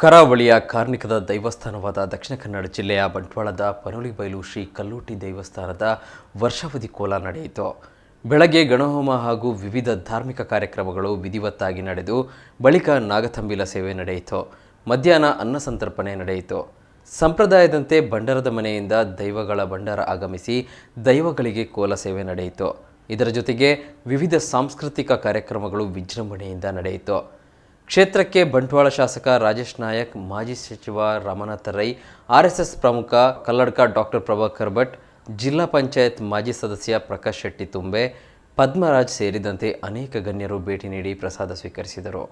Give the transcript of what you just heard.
ಕರಾವಳಿಯ ಕಾರ್ಣಿಕದ ದೈವಸ್ಥಾನವಾದ ದಕ್ಷಿಣ ಕನ್ನಡ ಜಿಲ್ಲೆಯ ಬಂಟ್ವಾಳದ ಪನೋಲಿಬೈಲು ಶ್ರೀ ಕಲ್ಲೂಟಿ ದೇವಸ್ಥಾನದ ವರ್ಷಾವಧಿ ಕೋಲ ನಡೆಯಿತು. ಬೆಳಗ್ಗೆ ಗಣಹೋಮ ಹಾಗೂ ವಿವಿಧ ಧಾರ್ಮಿಕ ಕಾರ್ಯಕ್ರಮಗಳು ವಿಧಿವತ್ತಾಗಿ ನಡೆದು ಬಳಿಕ ನಾಗತಂಬಿಲ ಸೇವೆ ನಡೆಯಿತು. ಮಧ್ಯಾಹ್ನ ಅನ್ನ ಸಂತರ್ಪಣೆ ನಡೆಯಿತು. ಸಂಪ್ರದಾಯದಂತೆ ಭಂಡಾರದ ಮನೆಯಿಂದ ದೈವಗಳ ಭಂಡಾರ ಆಗಮಿಸಿ ದೈವಗಳಿಗೆ ಕೋಲ ಸೇವೆ ನಡೆಯಿತು. ಇದರ ಜೊತೆಗೆ ವಿವಿಧ ಸಾಂಸ್ಕೃತಿಕ ಕಾರ್ಯಕ್ರಮಗಳು ವಿಜೃಂಭಣೆಯಿಂದ ನಡೆಯಿತು. ಕ್ಷೇತ್ರಕ್ಕೆ ಬಂಟ್ವಾಳ ಶಾಸಕ ರಾಜೇಶ್ ನಾಯಕ್, ಮಾಜಿ ಸಚಿವ ರಾಮನಾಥ ರೈ, ಆರ್ಎಸ್ಎಸ್ ಪ್ರಮುಖ ಕಲ್ಲಡ್ಕ ಡಾಕ್ಟರ್ ಪ್ರಭಾಕರ್ ಭಟ್, ಜಿಲ್ಲಾ ಪಂಚಾಯತ್ ಮಾಜಿ ಸದಸ್ಯ ಪ್ರಕಾಶ್ ಶೆಟ್ಟಿ ತುಂಬೆ, ಪದ್ಮರಾಜ್ ಸೇರಿದಂತೆ ಅನೇಕ ಗಣ್ಯರು ಭೇಟಿ ನೀಡಿ ಪ್ರಸಾದ ಸ್ವೀಕರಿಸಿದರು.